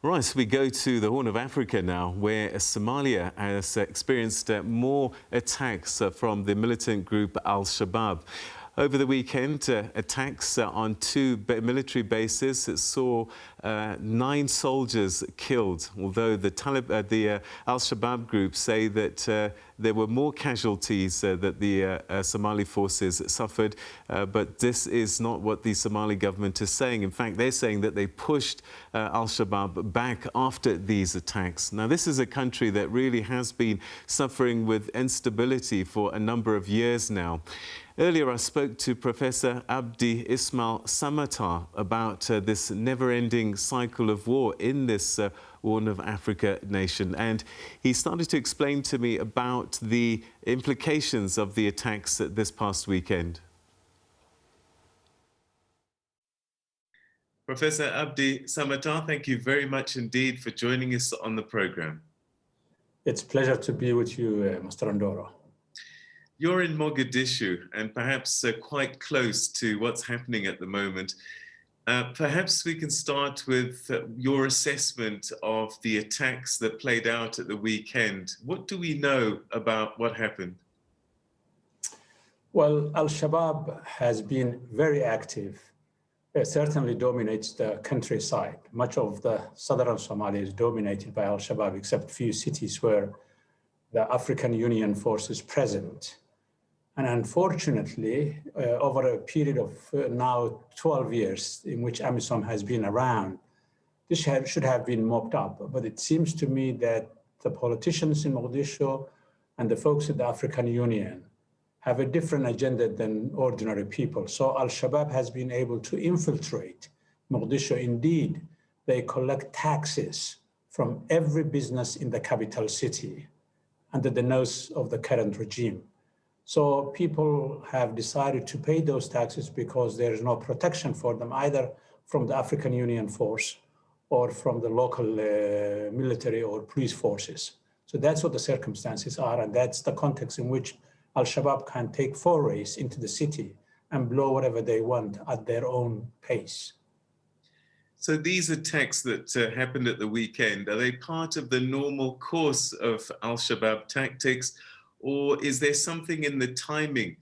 Right, so we go to the Horn of Africa now, where Somalia has experienced more attacks from the militant group Al-Shabaab. Over the weekend, attacks on two military bases saw 9 soldiers killed, although the Al-Shabaab group say that there were more casualties that the Somali forces suffered, but this is not what the Somali government is saying. In fact, they're saying that they pushed Al-Shabaab back after these attacks. Now, this is a country that really has been suffering with instability for a number of years now. Earlier, I spoke to Professor Abdi Ismail Samatar about this never-ending cycle of war in this Horn of Africa nation, and he started to explain to me about the implications of the attacks this past weekend. Professor Abdi Samatar, thank you very much indeed for joining us on the program. It's a pleasure to be with you, Mr. Andoro. You're in Mogadishu and perhaps quite close to what's happening at the moment. Perhaps we can start with your assessment of the attacks that played out at the weekend. What do we know about what happened? Well, Al-Shabaab has been very active. It certainly dominates the countryside. Much of the southern Somalia is dominated by Al-Shabaab, except a few cities where the African Union force is present. And unfortunately, over a period of now 12 years in which AMISOM has been around, this should have been mopped up. But it seems to me that the politicians in Mogadishu and the folks at the African Union have a different agenda than ordinary people. So Al-Shabaab has been able to infiltrate Mogadishu. Indeed, they collect taxes from every business in the capital city under the nose of the current regime. So people have decided to pay those taxes because there is no protection for them, either from the African Union force or from the local military or police forces. So that's what the circumstances are, and that's the context in which Al-Shabaab can take forays into the city and blow whatever they want at their own pace. So these attacks that happened at the weekend, are they part of the normal course of Al-Shabaab tactics, or is there something in the timing?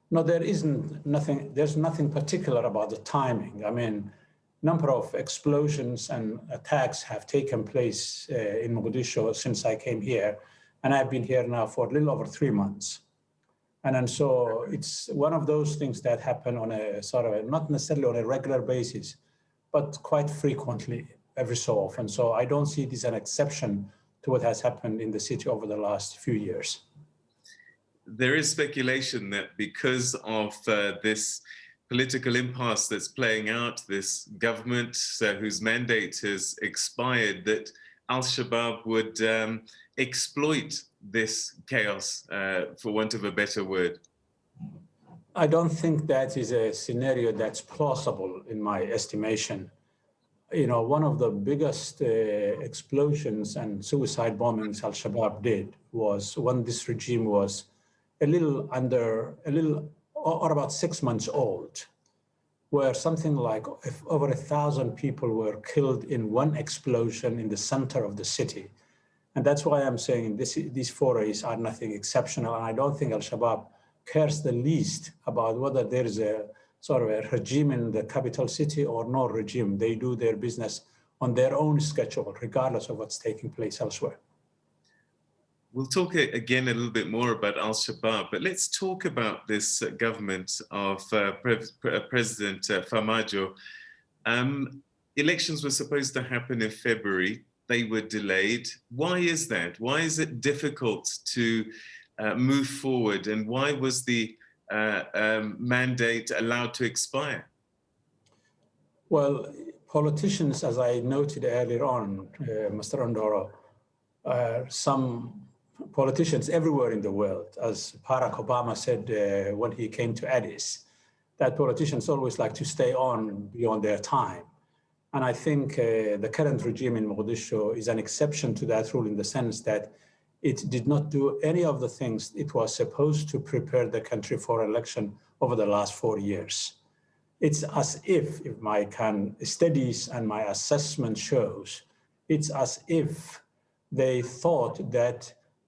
No, there's nothing particular about the timing. I mean, number of explosions and attacks have taken place in Mogadishu since I came here, and I've been here now for a little over 3 months. And so it's one of those things that happen on a sort of, not necessarily on a regular basis, but quite frequently, every so often. So I don't see this as an exception to what has happened in the city over the last few years. There is speculation that because of this political impasse that's playing out, this government whose mandate has expired, that Al-Shabaab would exploit this chaos, for want of a better word. I don't think that is a scenario that's plausible in my estimation. You know, one of the biggest explosions and suicide bombings Al-Shabaab did was when this regime was about 6 months old, where something like over 1,000 people were killed in one explosion in the center of the city. And that's why I'm saying these forays are nothing exceptional. And I don't think Al-Shabaab cares the least about whether there is a sort of a regime in the capital city or no regime. They do their business on their own schedule, regardless of what's taking place elsewhere. We'll talk again a little bit more about Al-Shabaab, but let's talk about this government of President Farmajo. Elections were supposed to happen in February. They were delayed. Why is that? Why is it difficult to move forward, and why was the mandate allowed to expire? Well, politicians, as I noted earlier on, Mr. Andoro, some politicians everywhere in the world, as Barack Obama said when he came to Addis, that politicians always like to stay on beyond their time. And I think the current regime in Mogadishu is an exception to that rule in the sense that it did not do any of the things it was supposed to prepare the country for election over the last 4 years. it's as if my studies and my assessment shows, it's as if they thought that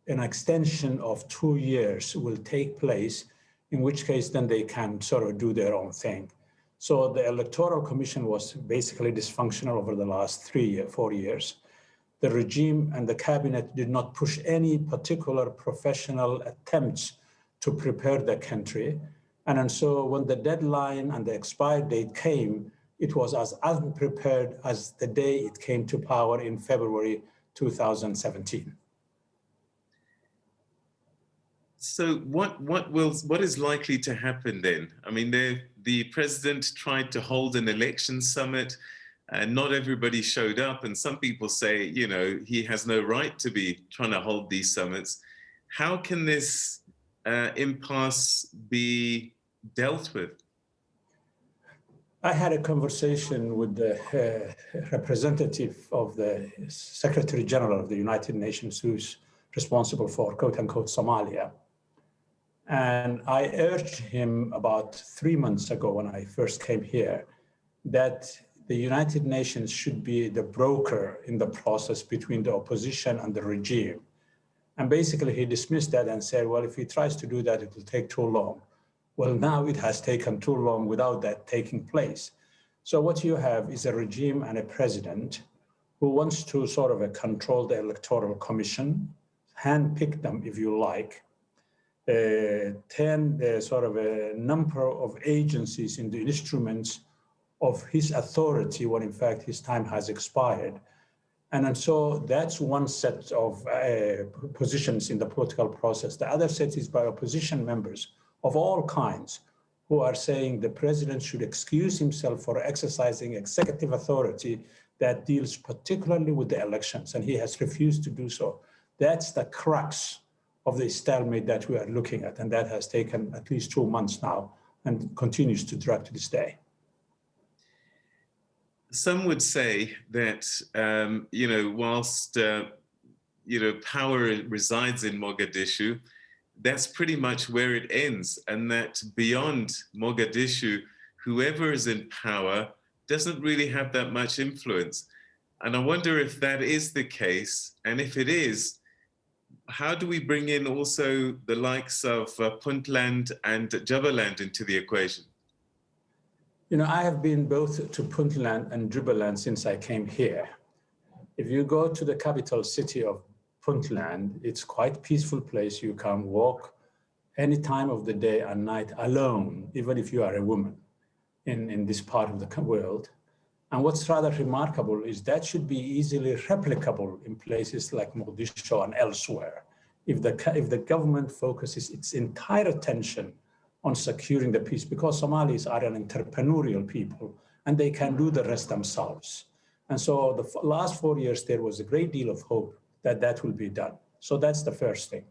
an extension of 2 years will take place, in which case then they can sort of do their own thing. So the Electoral Commission was basically dysfunctional over the last 4 years. The regime and the cabinet did not push any particular professional attempts to prepare the country. And so when the deadline and the expired date came, it was as unprepared as the day it came to power in February 2017. So what is likely to happen then? I mean, the president tried to hold an election summit, and not everybody showed up. And some people say, you know, he has no right to be trying to hold these summits. How can this impasse be dealt with? I had a conversation with the representative of the Secretary General of the United Nations, who's responsible for quote unquote Somalia. And I urged him about 3 months ago when I first came here that the United Nations should be the broker in the process between the opposition and the regime. And basically he dismissed that and said, well, if he tries to do that, it will take too long. Well, now it has taken too long without that taking place. So what you have is a regime and a president who wants to sort of control the Electoral Commission, handpick them if you like, turn sort of a number of agencies into instruments of his authority when in fact his time has expired. And so that's one set of positions in the political process. The other set is by opposition members of all kinds who are saying the president should excuse himself for exercising executive authority that deals particularly with the elections, and he has refused to do so. That's the crux of the stalemate that we are looking at, and that has taken at least 2 months now and continues to drag to this day. Some would say that, you know, whilst, you know, power resides in Mogadishu, that's pretty much where it ends, and that beyond Mogadishu, whoever is in power doesn't really have that much influence. And I wonder if that is the case, and if it is, how do we bring in also the likes of Puntland and Jubaland into the equation? You know, I have been both to Puntland and Jubaland since I came here. If you go to the capital city of Puntland, it's quite a peaceful place. You can walk any time of the day and night alone, even if you are a woman in this part of the world. And what's rather remarkable is that should be easily replicable in places like Mogadishu and elsewhere. If the government focuses its entire attention on securing the peace, because Somalis are an entrepreneurial people and they can do the rest themselves. And so the last 4 years, there was a great deal of hope that that will be done. So that's the first thing,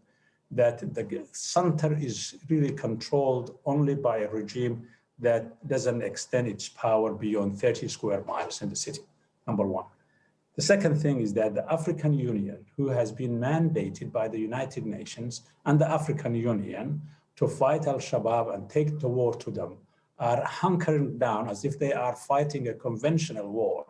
that the center is really controlled only by a regime that doesn't extend its power beyond 30 square miles in the city, number one. The second thing is that the African Union, who has been mandated by the United Nations and the African Union to fight al-Shabaab and take the war to them, are hunkering down as if they are fighting a conventional war.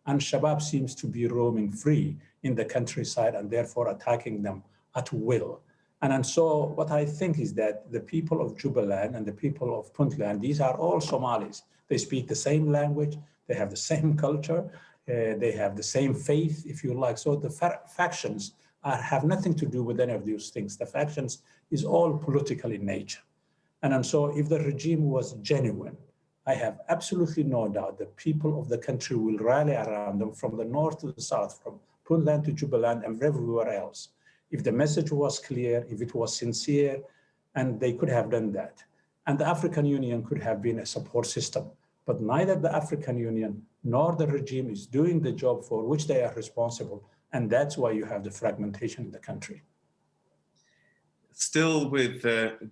And Shabaab seems to be roaming free in the countryside and therefore attacking them at will. And so what I think is that the people of Jubaland and the people of Puntland, these are all Somalis. They speak the same language, they have the same culture, they have the same faith, if you like. So the factions have nothing to do with any of these things. The factions is all political in nature. And so if the regime was genuine, I have absolutely no doubt that people of the country will rally around them from the north to the south, from Puntland to Jubaland and everywhere else. If the message was clear, if it was sincere, and they could have done that. And the African Union could have been a support system. But neither the African Union nor the regime is doing the job for which they are responsible. And that's why you have the fragmentation in the country. Still with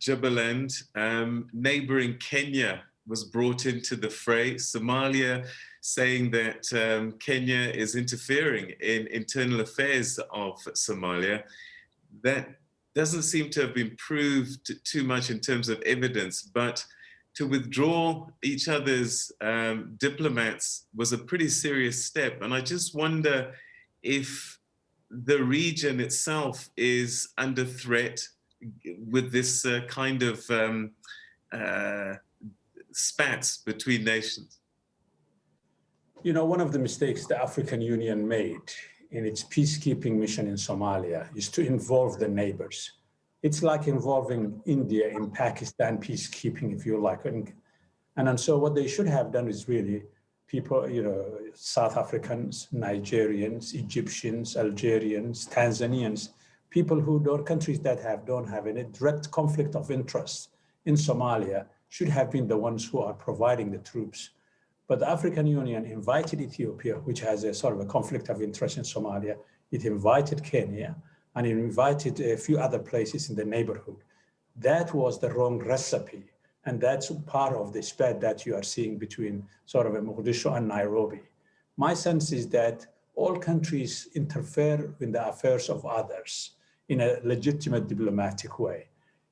Jubaland, neighboring Kenya was brought into the fray. Somalia saying that Kenya is interfering in internal affairs of Somalia. That doesn't seem to have been proved too much in terms of evidence, but to withdraw each other's diplomats was a pretty serious step. And I just wonder if the region itself is under threat with this kind of spats between nations. You know, one of the mistakes the African Union made in its peacekeeping mission in Somalia is to involve the neighbors. It's like involving India in Pakistan peacekeeping, if you like. And so what they should have done is really people, you know, South Africans, Nigerians, Egyptians, Algerians, Tanzanians, people who don't, countries that don't have any direct conflict of interest in Somalia should have been the ones who are providing the troops. But the African Union invited Ethiopia, which has a sort of a conflict of interest in Somalia. It invited Kenya, and it invited a few other places in the neighborhood. That was the wrong recipe. And that's part of the spat that you are seeing between sort of Mogadishu and Nairobi. My sense is that all countries interfere in the affairs of others in a legitimate diplomatic way.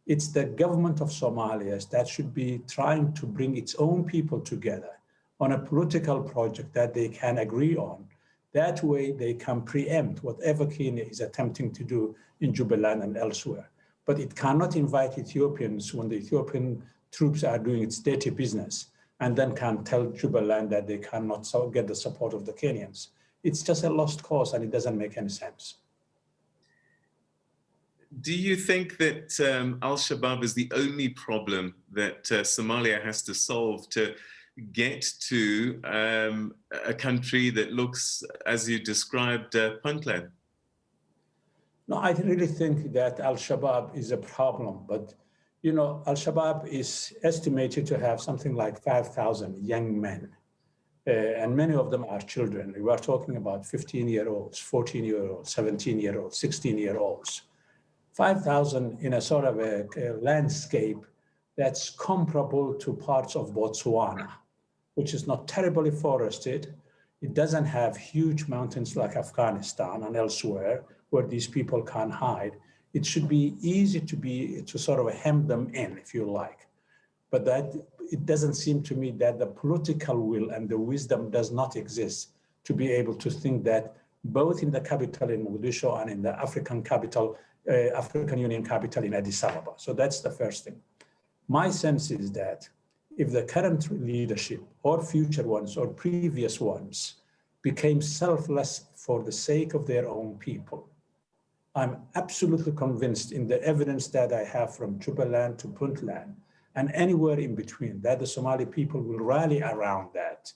It's the government of Somalia that should be trying to bring its own people together on a political project that they can agree on. That way they can preempt whatever Kenya is attempting to do in Jubaland and elsewhere. But it cannot invite Ethiopians when the Ethiopian troops are doing its dirty business and then can tell Jubaland that they cannot get the support of the Kenyans. It's just a lost cause and it doesn't make any sense. Do you think that al-Shabaab is the only problem that Somalia has to solve to get to a country that looks, as you described, Puntland? No, I really think that al-Shabaab is a problem, but you know, al-Shabaab is estimated to have something like 5,000 young men, and many of them are children. We are talking about 15-year-olds, 14-year-olds, 17-year-olds, 16-year-olds. 5,000 in a sort of a landscape that's comparable to parts of Botswana, which is not terribly forested. It doesn't have huge mountains like Afghanistan and elsewhere where these people can hide. It should be easy to sort of hem them in, if you like. But that it doesn't seem to me that the political will and the wisdom does not exist to be able to think that both in the capital in Mogadishu and in the African capital, African Union capital in Addis Ababa. So that's the first thing. My sense is that if the current leadership or future ones or previous ones became selfless for the sake of their own people, I'm absolutely convinced in the evidence that I have from Jubaland to Puntland and anywhere in between that the Somali people will rally around that.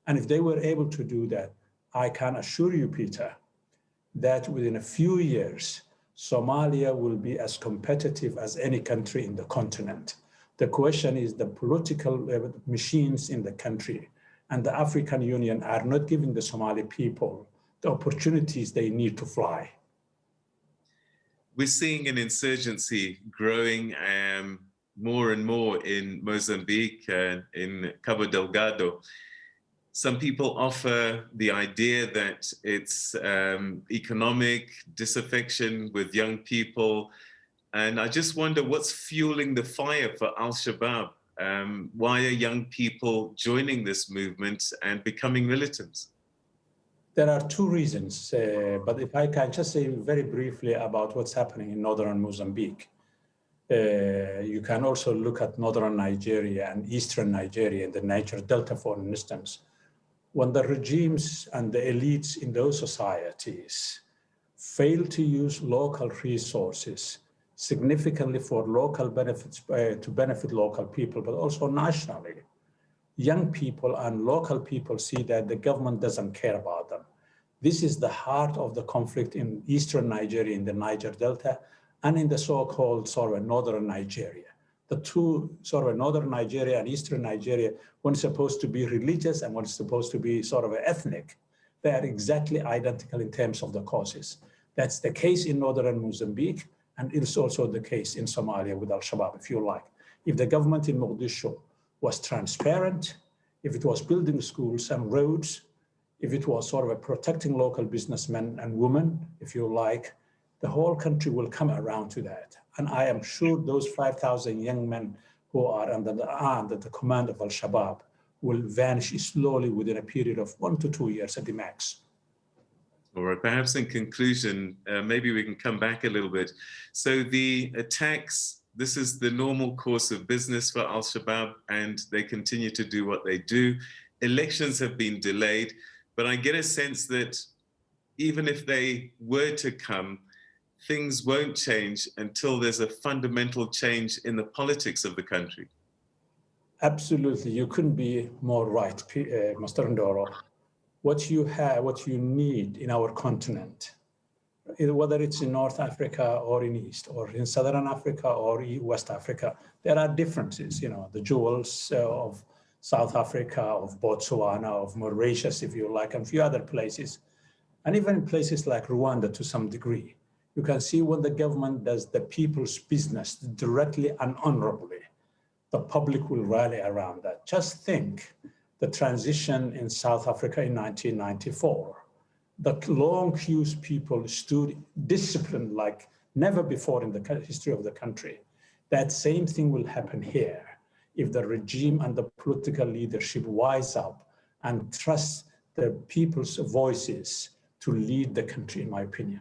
And if they were able to do that, I can assure you, Peter, that within a few years, Somalia will be as competitive as any country in the continent. The question is the political machines in the country and the African Union are not giving the Somali people the opportunities they need to fly. We're seeing an insurgency growing more and more in Mozambique and in Cabo Delgado. Some people offer the idea that it's economic disaffection with young people. And I just wonder what's fueling the fire for al-Shabaab? Why are young people joining this movement and becoming militants? There are two reasons, but if I can just say very briefly about what's happening in northern Mozambique. You can also look at northern Nigeria and eastern Nigeria, the Niger Delta, for instance. When the regimes and the elites in those societies fail to use local resources significantly for local benefits, to benefit local people, but also nationally, young people and local people see that the government doesn't care about them. This is the heart of the conflict in eastern Nigeria, in the Niger Delta, and in the so-called sort of northern Nigeria. The two sort of northern Nigeria and eastern Nigeria, one's supposed to be religious and one's supposed to be sort of ethnic. They are exactly identical in terms of the causes. That's the case in northern Mozambique, and it's also the case in Somalia with al-Shabaab, if you like. If the government in Mogadishu was transparent, if it was building schools and roads, if it was sort of protecting local businessmen and women, if you like, the whole country will come around to that. And I am sure those 5,000 young men who are under the command of al-Shabaab will vanish slowly within a period of 1 to 2 years at the max. All right, perhaps in conclusion, maybe we can come back a little bit. So the attacks, this is the normal course of business for Al-Shabaab, and they continue to do what they do. Elections have been delayed, but I get a sense that even if they were to come, things won't change until there's a fundamental change in the politics of the country. Absolutely, you couldn't be more right, Mr. Ndoro. What you need in our continent, whether it's in North Africa or in East, or in Southern Africa or West Africa, there are differences, the jewels of South Africa, of Botswana, of Mauritius, if you like, and a few other places, and even in places like Rwanda to some degree. You can see when the government does the people's business directly and honorably, the public will rally around that. Just think the transition in South Africa in 1994. The long queues, people stood disciplined like never before in the history of the country. That same thing will happen here if the regime and the political leadership wise up and trust the people's voices to lead the country, in my opinion.